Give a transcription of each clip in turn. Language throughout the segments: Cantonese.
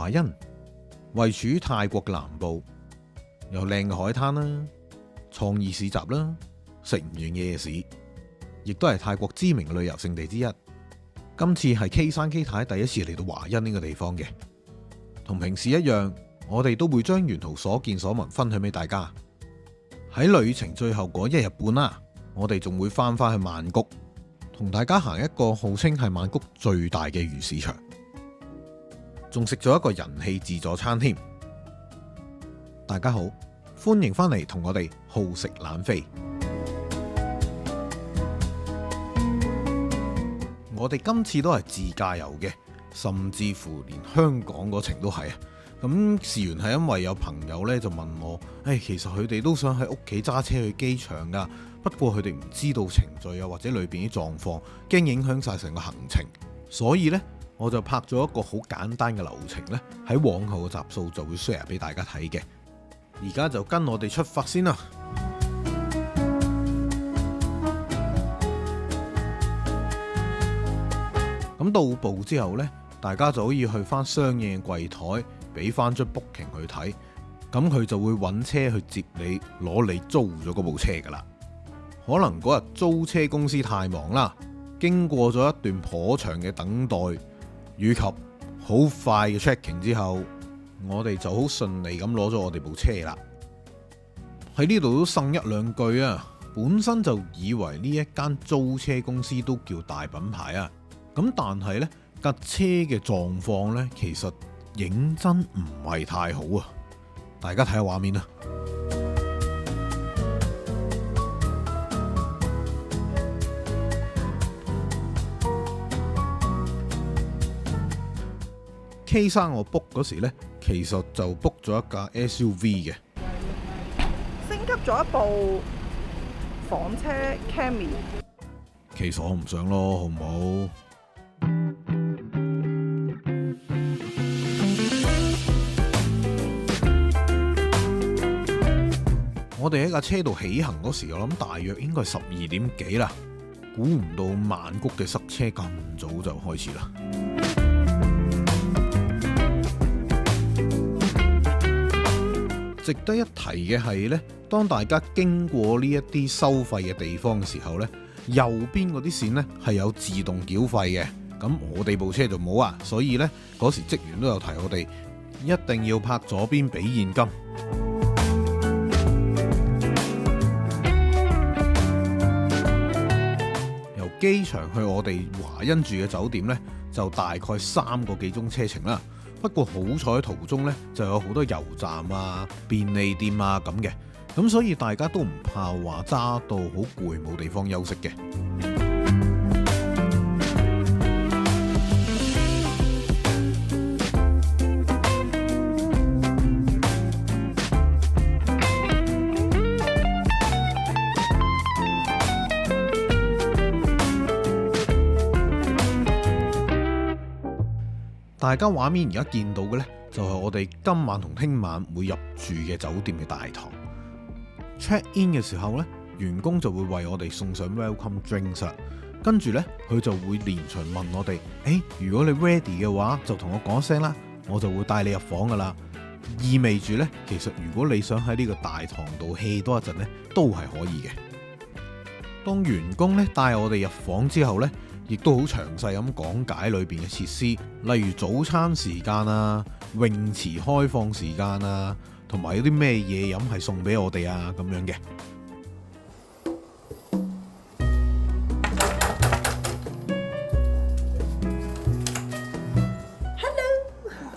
華欣位處於泰國嘅南部，有靚嘅海灘啦、創意市集啦、食唔完嘅夜市，亦都係泰國知名嘅旅遊勝地之一。今次係 K 山 K 太第一次嚟到華欣呢個地方嘅，同平時一樣，我哋都會將沿途所見所聞分享俾大家。喺旅程最後嗰一日半啦，我哋仲會翻返去曼谷，同大家行一個號稱係曼谷最大嘅魚市場。仲食咗一個人氣自助餐添。大家好，歡迎翻嚟同我哋好食懶飛。我哋今次都係自駕遊嘅，甚至乎連香港嗰程都係啊。咁事緣係因為有朋友呢就問我，其實佢哋都想喺屋企揸車去機場噶，不過佢哋唔知道程序啊，或者裏邊啲狀況，驚影響晒成個行程，所以呢，我就拍咗一個好簡單嘅流程呢，喺往後嘅集數就會 share 俾大家睇嘅。而家就跟我哋出發先啦。咁到埗之後呢，大家就可以去翻相應嘅櫃台，俾翻張 booking 去睇，咁佢就會揾車去接你，攞你租咗嗰部車噶啦。可能嗰日租車公司太忙啦，經過咗一段頗長嘅等待，以及好快嘅 checking 之後，我哋就好順利咁攞咗我哋部車啦。喺呢度都呻一兩句啊，本身就以為呢一間租車公司都叫大品牌啊，咁但係呢架車嘅狀況呢，其實認真唔係太好啊。大家睇下畫面啊。K 山我 book 嗰時呢，其實就 book 咗一架 SUV 嘅，升級咗一部房車 Camry。其實我唔想咯，好唔好？我哋喺架車度起行嗰時，我諗大約應該係12點幾啦，估唔到曼谷嘅塞車咁早就開始啦。值得一提嘅係呢，當大家經過呢一啲收費嘅地方嘅時候呢，右邊嗰啲線呢係有自動繳費嘅，咁我哋部車就冇啊，所以呢，嗰時職員都有提我哋一定要拍左邊俾現金。由機場去我哋華欣住嘅酒店呢，就大概3個幾鐘車程啦。不過好彩途中呢就有好多油站啊、便利店啊咁嘅，咁所以大家都唔怕話揸到好攰冇地方休息嘅。大家畫面而家見到嘅呢，就係我哋今晚同聽晚會入住嘅酒店嘅大堂。check in 嘅時候呢，員工就會為我哋送上 welcome drinks，跟住呢，佢就會連場問我哋，如果你 ready 嘅話，就同我講聲啦，我就會帶你入房噶啦。意味住呢，其實如果你想喺呢個大堂度 hea 多一陣呢，都係可以嘅。當員工呢帶我哋入房之後呢，亦都好詳細咁講解裏邊嘅設施，例如早餐時間啊、泳池開放時間啊，同埋有啲咩嘢飲係送俾我哋啊咁樣嘅。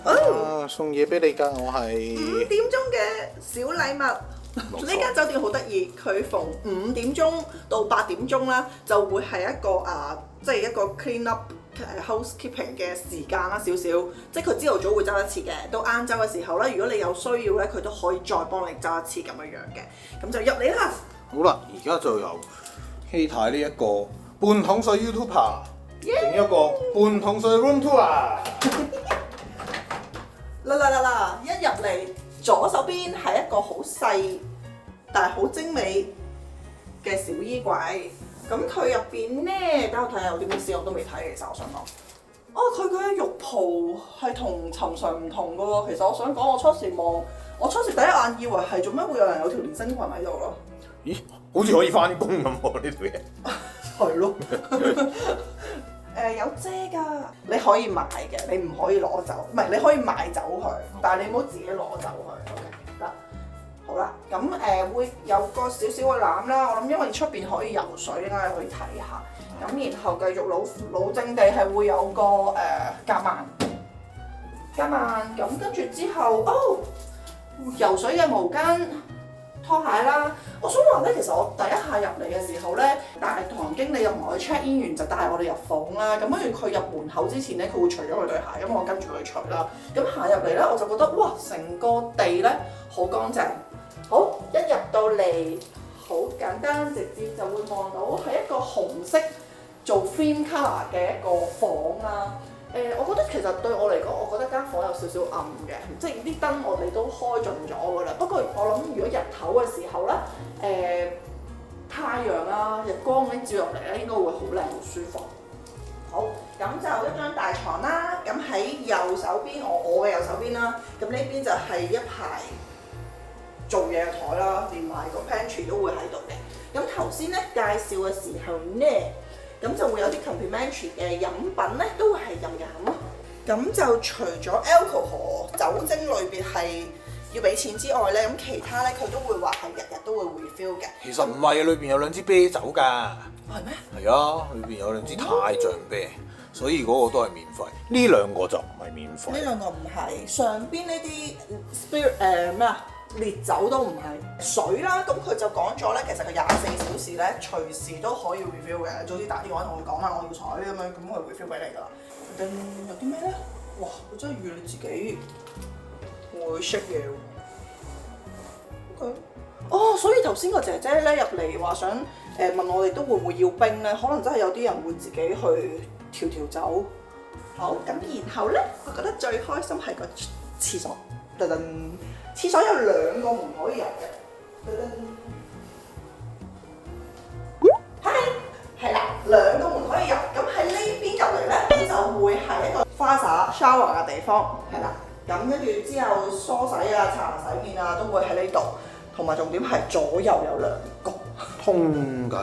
Hello，送嘢俾你㗎，我係5點鐘嘅小禮物。呢間酒店好得意，佢逢5點鐘到8點鐘啦，就會係一個即係一個 clean up housekeeping 嘅時間啦，少少。即係佢朝頭早會執一次嘅，到晏晝嘅時候咧，如果你有需要咧，佢都可以再幫你執一次咁樣樣嘅。咁就入嚟啦。好啦，而家就由 K 太呢一個半桶水 YouTuber 整一個半桶水 room tour。嗱，一入嚟左手邊係一個好細但係好精美嘅小衣櫃。咁佢入邊咧，等我睇下有啲咩事我都未睇，其實我想講。哦，佢嘅浴袍係同尋常唔同嘅喎。其實我想講，我初時第一眼以為係做咩會有人有條連身裙喺度咯。咦？好似可以翻工咁喎呢條嘢。係咯。有遮㗎，你可以買嘅，你唔可以攞走，唔係你可以買走佢，但係你唔好自己攞走佢。OK，得。好啦，咁會有個少少嘅籃啦，我諗因為出邊可以游水，應該可以睇下。咁然後繼續老正地係會有個夾萬，咁跟住之後游水嘅毛巾、拖鞋啦。我想話咧，其實我第一下入嚟嘅時候咧，大堂經理又同我哋 check in 完就帶我哋入房啦。咁跟住佢入門口之前咧，佢會除咗佢對鞋，咁我跟住佢除啦。咁行入嚟咧，我就覺得哇，成個地咧好乾淨。好，一入到嚟，好簡單直接就會望到係一個紅色做 theme colour 嘅一個房啦。我覺得其實對我嚟講，我覺得間房有少少暗嘅，即係啲燈我哋都開盡咗㗎啦。不過我諗如果日頭嘅時候咧，太陽啊、日光咁照入嚟咧，應該會好靚好舒服。好，咁就一張大床啦。咁喺右手邊，我嘅右手邊啦。咁呢邊就係一排做嘢嘅台啦，連埋個 pantry 都會喺度嘅。咁頭先咧介紹嘅時候咧，咁就會有啲 complimentary 嘅飲品咧，都會係任飲咯。咁就除咗 alcohol 酒精類別係要俾錢之外咧，咁其他咧佢都會話係日日都會 refill 嘅。其實唔係啊，裏邊有兩支啤酒㗎。係咩？係啊，裏邊有兩支太象啤，所以嗰個都係免費。呢兩個就唔係免費。呢兩個唔係，上邊呢啲 spirit 咩啊？烈酒都唔係水啦，咁佢就講咗咧，其實佢24小時咧隨時都可以 refill 嘅。早啲打電話同佢講啦，我要水咁樣，咁佢 refill 俾你㗎啦。有啲咩咧？哇！佢真係預你自己會識嘢喎。OK。哦，所以頭先個姐姐咧入嚟話想問我哋都會唔會要冰咧？可能真係有啲人會自己去調酒。好，咁然後咧，我覺得最開心係個廁所。噔噔，廁所有兩個門可以入嘅。噔噔，係啦，兩個門可以入。咁喺呢邊入嚟咧，就會係一個花灑 shower 嘅地方，係啦。咁跟住之後梳洗啊、刷牙洗面啊，都會喺呢度。同埋重點係左右有兩個通㗎。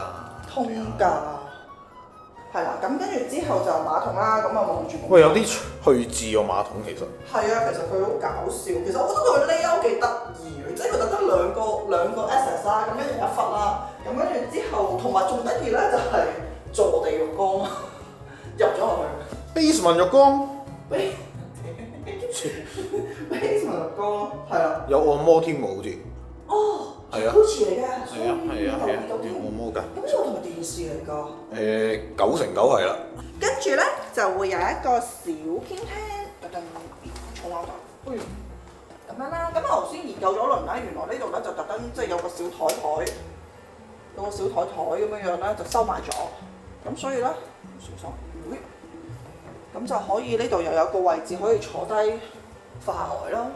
係啦，咁跟住之後就馬桶啦，咁啊望住。喂，有啲趣致個馬桶其實。係啊，其實佢好搞笑。其實我覺得佢 layout 幾得意嘅，即係佢特登兩個 access 啦，咁跟住一忽啦，咁跟住之後同埋仲得意咧就係坐地浴缸入咗落去。Basement 浴缸。Basement 浴缸係啊。有按摩添喎，好似。哦。係啊。好似嚟嘅。係啊，有按摩㗎。咁呢個同埋電視嚟㗎。9成9係啦。跟住咧就會有一個小傾廳，特登重樓度，咁樣啦。咁我頭先研究咗輪啦，原來呢度咧就特登即係有個小台，有個小台咁樣樣咧就收埋咗，咁所以咧小心，咁就可以呢度又有個位置可以坐低化呆啦。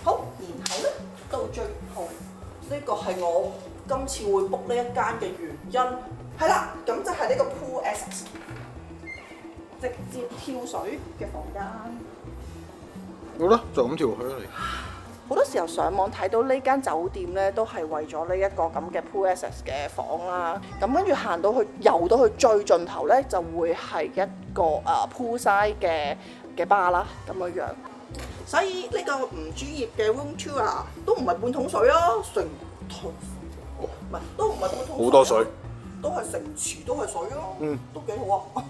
好，然後咧到最後呢個係我今次會 book 呢一間嘅原因，係啦，咁就係呢個 pool access。直接跳水嘅房間，好啦，就咁跳去啦你。好多時候上網睇到呢間酒店咧，都係為咗呢一個咁嘅 pool access 嘅房啦。咁跟住行到去遊到去最盡頭咧，就會係一個poolside 嘅 bar 啦，咁樣樣。所以呢個唔專業嘅 room tour 都唔係半桶水啊，成桶唔係都唔係半桶水，好多水，都係成池都係水咯，都幾好啊。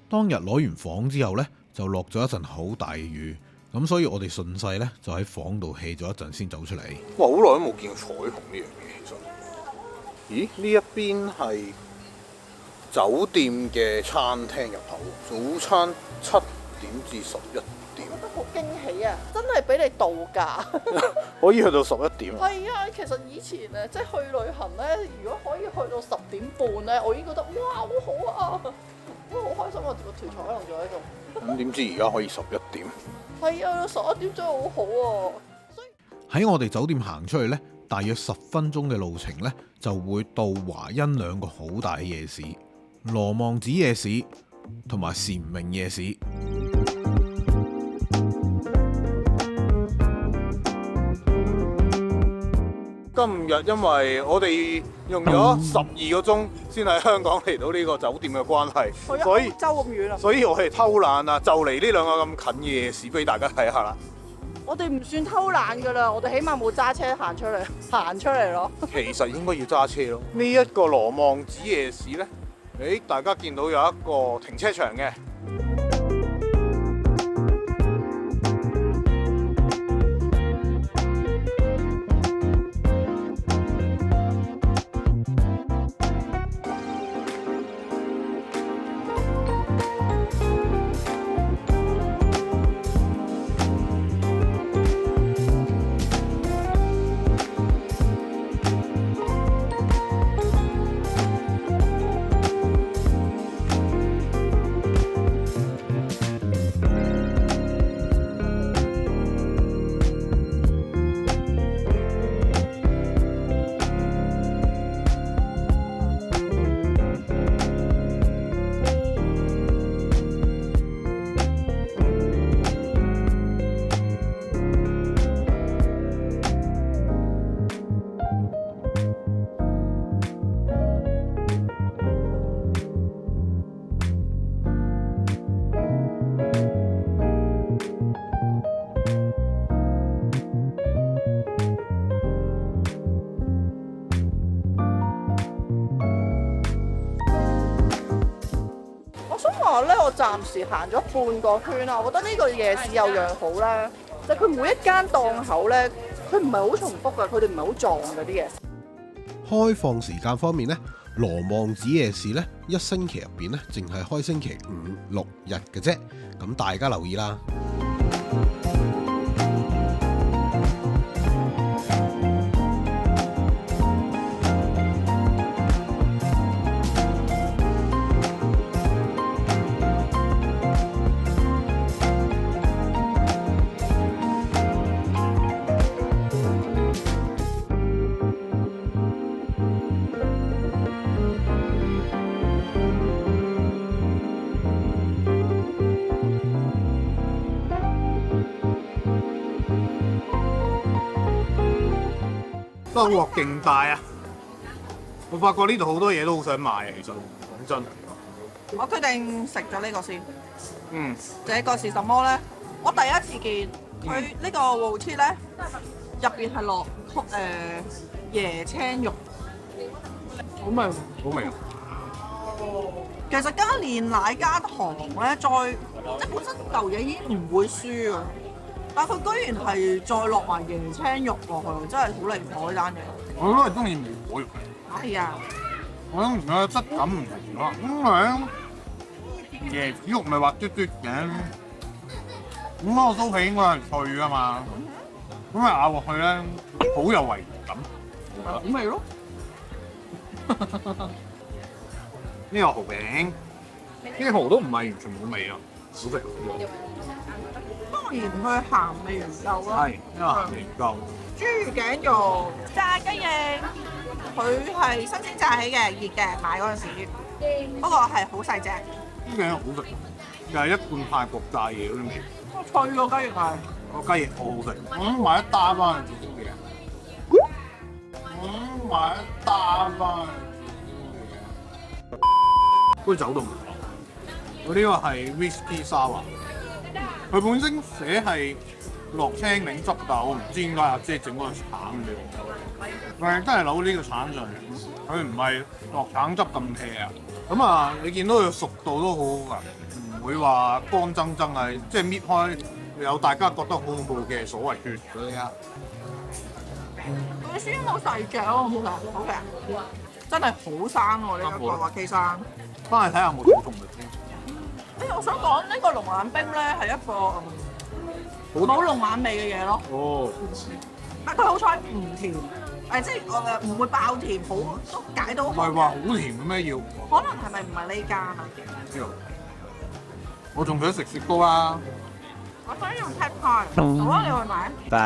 當日攞完房之後呢，就落咗一陣好大雨，咁所以我哋順勢呢，就喺房度 hea 咗一陣先走出嚟。哇！好耐都冇見過彩虹呢樣嘢，其實。咦？呢一邊係酒店嘅餐廳入口，早餐7點至11點。我覺得好驚喜啊！真係俾你度假，可以去到11點。係啊，其實以前咧，即係去旅行咧，如果可以去到10點半咧，我已經覺得哇好好啊！哇，好開心啊！個團可能仲喺度。咁點知而家可以11點？係啊，11點真係好好啊！喺我哋酒店行出去呢，大約10分鐘嘅路程呢，就會到華欣兩個好大嘅夜市，羅望子夜市、同埋禪明夜市。今日因為我哋用咗12個鐘先喺香港嚟到呢個酒店嘅關係，所以洲咁遠啊！所以我係偷懶啊，就嚟呢兩個咁近嘅夜市俾大家睇下啦。我哋唔算偷懶㗎啦，我哋起碼冇揸車行出嚟咯。其實應該要揸車咯。呢一個羅望子夜市呢，大家見到有一個停車場嘅。我暫時行咗半個圈啦，我覺得呢個夜市有樣好咧，就係佢每一間檔口咧，佢唔係好重複㗎，佢哋唔係好撞嗰啲嘢。開放時間方面呢，羅望子夜市呢，一星期入邊呢，淨係開星期5、6日嘅啫，咁大家留意啦。收穫勁大啊！我發覺呢度好多嘢都好想買啊，其實講真。我決定食咗呢個先。嗯。這個是什麼咧？我第一次見佢呢個鑊切咧，入邊係落椰青肉，好味。好味啊！其實加煉奶加糖咧，再即係本身嚿嘢已經唔會輸啊！但佢居然係再落埋椰青肉落去，真係好離譜呢單嘢。我都係中意無果肉嘅。係啊，我諗佢嘅質感唔同咯，因為椰子肉咪滑嘟嘟嘅，咁嗰個酥皮應該係脆噶嘛，咁啊咬落去咧好有違感。好味咯！呢個蠔餅，呢個蠔都唔係完全冇味啊，好食。當然佢鹹味唔夠啦。係，因為鹹味唔夠。豬頸肉、炸雞翼，佢係新鮮炸起嘅，熱嘅，買嗰陣時。不過係好細隻。豬頸肉好食，又係一貫泰國炸嘢嗰啲味。脆個雞翼係。個雞翼好好食，我買一打翻去做嘢。買一打翻去。杯酒都唔錯。我呢個係 whisky sour，佢本身寫係落青檸汁，但係我唔知點解阿姐整嗰個橙俾我。佢真係攞呢個橙上嚟，佢唔係落橙汁咁 hea 啊。咁啊，你見到佢熟度都好好㗎，唔會話乾爭爭啊，即係搣開有大家覺得好恐怖嘅所謂血嗰啲啊。佢先冇細隻咯，好嘅，真係好生喎呢個滑雞生。翻去睇下有冇草蟲先。我想講呢個龍眼冰咧係一個冇龍眼味嘅嘢咯。哦。但佢好彩唔甜，即係唔會爆甜，好都解到。唔係話好甜嘅咩要？可能係咪唔係呢間啊？知道。我仲想食雪糕啊！我想用 pad pie，好啊，你去買。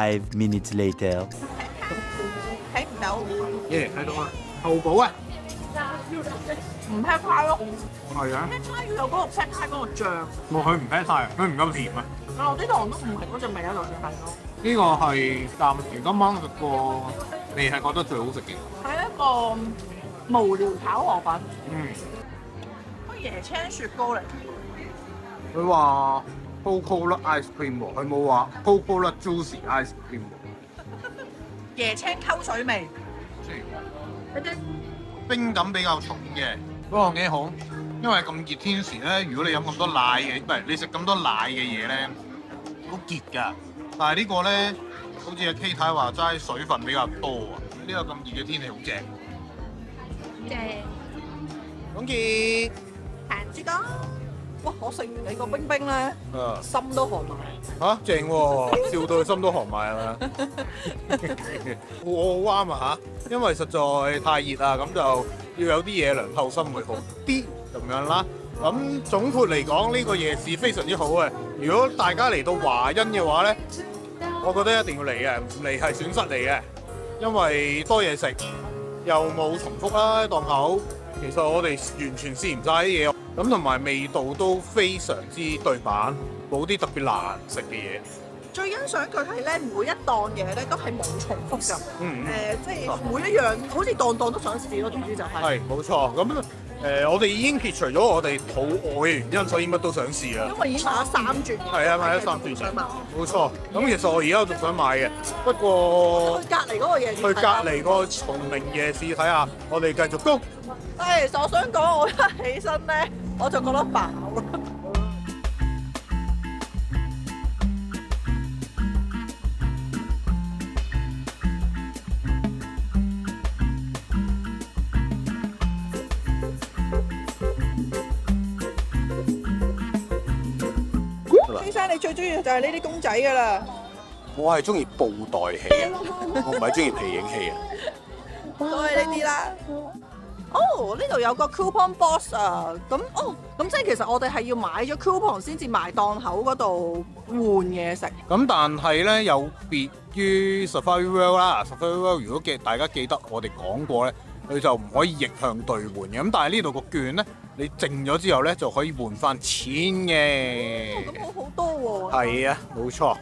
5 minutes later。睇唔到。睇到啊！淘寶啊！唔 pat 派咯係啊， ，pat 派要有嗰個 pat 派嗰個醬。佢唔 pat 晒，佢唔夠甜啊。但我啲糖都唔係嗰隻味啊，就算係咯。呢個係暫時今晚食過你係覺得最好食嘅。係一個無聊炒河粉，嗯，個椰青雪糕嚟。佢話 coconut ice cream 喎，佢冇話 coconut juicy ice cream 喎。椰青溝水味，一啲冰感比較重嘅，不過幾好，因為咁熱天時咧，如果你飲咁多奶嘅，唔係你食咁多奶嘅嘢咧，好結㗎。但係呢個咧，好似阿 K 太話齋，水分比較多啊。呢個咁熱嘅天氣好正。正。總結行珠江。哇！我食完你個冰冰咧，啊心都寒埋。嚇正喎，笑到心都寒埋係咪？我好啱啊嚇，因為實在太熱啦，咁就要有啲嘢涼透心會好啲咁樣啦。咁總括嚟講，呢個夜市非常之好嘅。如果大家嚟到華欣嘅話咧，我覺得一定要嚟嘅，唔嚟係損失嚟嘅，因為多嘢食又冇重複啦檔口。其實我哋完全試唔晒啲嘢，咁同埋味道都非常之對版，冇啲特別難食嘅嘢。最欣賞佢係咧，每一檔嘢咧都係冇重複㗎。嗯即係每一樣好似檔檔都想試咯，總之就係。係冇錯，咁我哋已經撇除咗我哋肚餓嘅原因，所以乜都想試啦。因為已經買咗3轉嘅。係啊，買咗3轉想買。冇錯，咁其實我而家仲想買嘅，不過去隔離嗰個夜市。去隔離個松明夜市睇下，我哋繼續攻。其實我想講，我一起身咧，我就覺得飽啦。先生，你最中意就係呢啲公仔㗎啦。我係中意布袋戲啊，我唔係中意皮影戲啊。都係呢啲啦。哦，呢度有個 coupon box 啊，咁即係其實我哋係要買咗 coupon 先至埋檔口嗰度換嘢食。咁但係咧，有別於 Safari World 啦，Safari World 如果大家記得我哋講過咧，佢就唔可以逆向兌換嘅。咁但係呢度個券咧，你剩咗之後咧就可以換翻錢嘅。咁好好多喎。係啊，冇錯。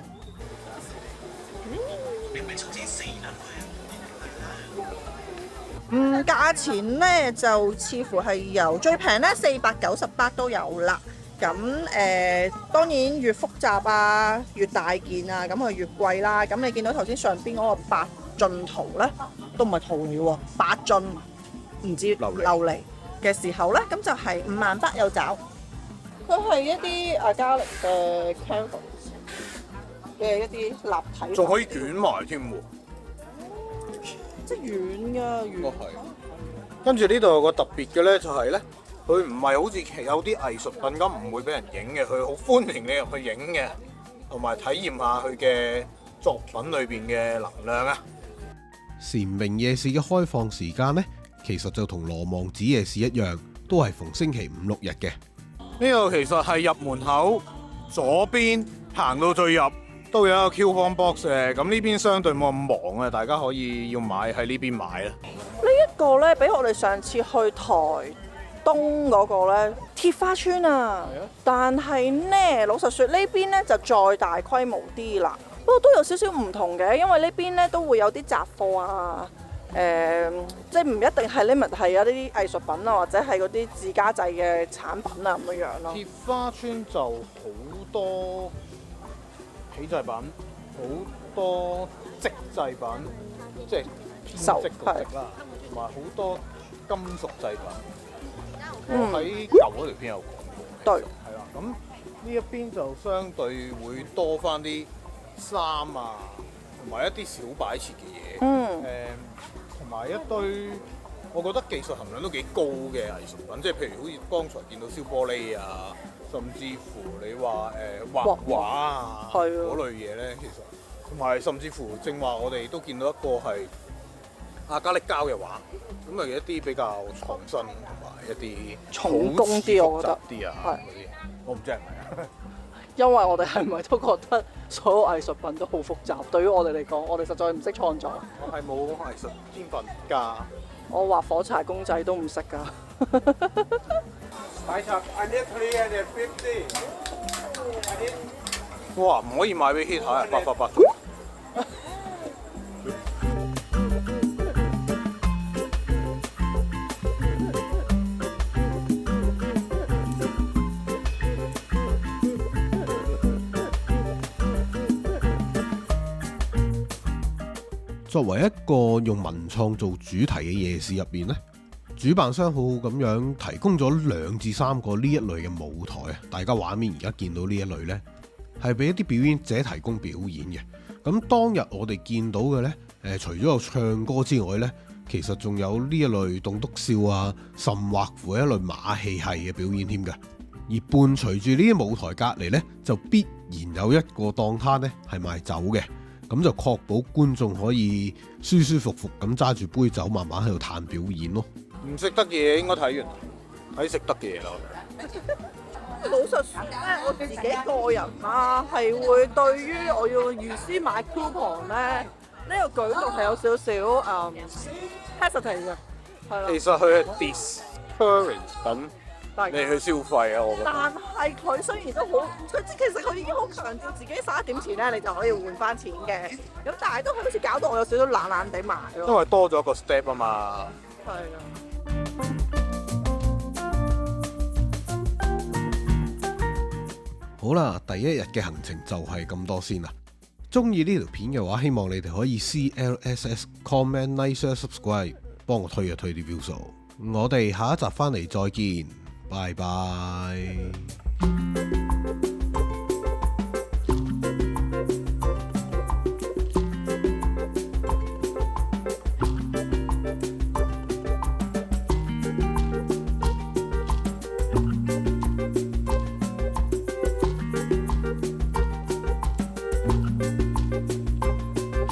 價錢咧就似乎係由最平咧498都有啦。咁當然越複雜啊、越大件啊，咁佢越貴啦。咁你見到頭先上邊嗰個八駿圖咧，都唔係圖嚟喎，八駿唔知琉璃嘅時候咧，咁就係58有找。佢係一啲加力嘅 canvas 嘅一啲立體，仲可以捲埋添喎。即係軟㗎，軟。跟住呢度有個特別嘅咧，就係咧，佢唔係好似有啲藝術品咁唔會俾人影嘅，佢好歡迎你入去影嘅，同埋體驗下佢嘅作品裏邊嘅能量啊！禪榮夜市嘅開放時間呢，其實就同羅望子夜市一樣，都係逢星期5、6日嘅。呢度其實係入門口左邊行到最入都有一個 coupon box 嘅，咁呢邊相對冇咁忙啊，大家可以要買喺呢邊買啦。呢一個咧，比我哋上次去台東嗰個咧鐵花村啊，但係咧老實說呢邊咧就再大規模啲啦，不過都有少少唔同嘅，因為呢邊咧都會有啲雜貨啊，即係唔一定係 limit 係有啲藝術品啊，或者係嗰啲自家製嘅產品啊咁樣樣咯。鐵花村就好多起製品，好多織製品，即係編織個織啦，同埋好多金屬製品。我喺舊嗰條片有講過。對。係啦，咁呢一邊就相對會多翻啲衫啊，同埋一啲小擺設嘅嘢。同埋一堆我覺得技術含量都幾高嘅藝術品，即係譬如好似剛才見到燒玻璃啊，甚至乎你話畫畫啊嗰類嘢咧，其實同埋甚至乎正話我哋都見到一個係亞加力膠嘅畫，咁係一啲比較創新同埋一啲重工啲，我覺得啲啊嗰啲，我唔知係咪啊。因為我哋係咪都覺得所有藝術品都好複雜？對於我哋嚟講，我哋實在唔識創作。我係冇藝術天分㗎。我畫火柴公仔都唔識㗎。哇，唔可以賣俾 hit 下，888。作為一個用文創做主題嘅夜市入邊呢，主辦商好好咁樣提供咗2至3個呢一類嘅舞台啊！大家畫面而家見到呢一類呢，係俾一啲表演者提供表演嘅。咁當日我哋見到嘅呢，除咗有唱歌之外呢，其實仲有呢一類棟篤笑啊，甚或乎一類馬戲系嘅表演添嘅。而伴隨住呢啲舞台隔離呢，就必然有一個檔攤呢係賣酒嘅。咁就確保觀眾可以舒舒服服咁揸住杯酒，慢慢喺度嘆表演咯。唔食得嘅嘢應該睇完，睇食得嘅嘢啦。老實說咧，我自己個人啊，係會對於我要預先買 coupon 咧，呢個舉動係有少少hesitate 嘅，係啦。其實佢係 discourage 緊你去消費啊，我覺得。但係佢雖然都好，其實佢已經好強調自己11點前咧，你就可以換翻錢嘅。咁但係都好似搞到我有少少懶懶地買咯。因為多咗一個 step 啊嘛。係啊。好啦，第一日嘅行程就係咁多先啦。中意呢條片嘅話，希望你哋可以 CLSS comment like share subscribe， 幫我推一推啲 view 數。我哋下一集翻嚟再見，拜拜。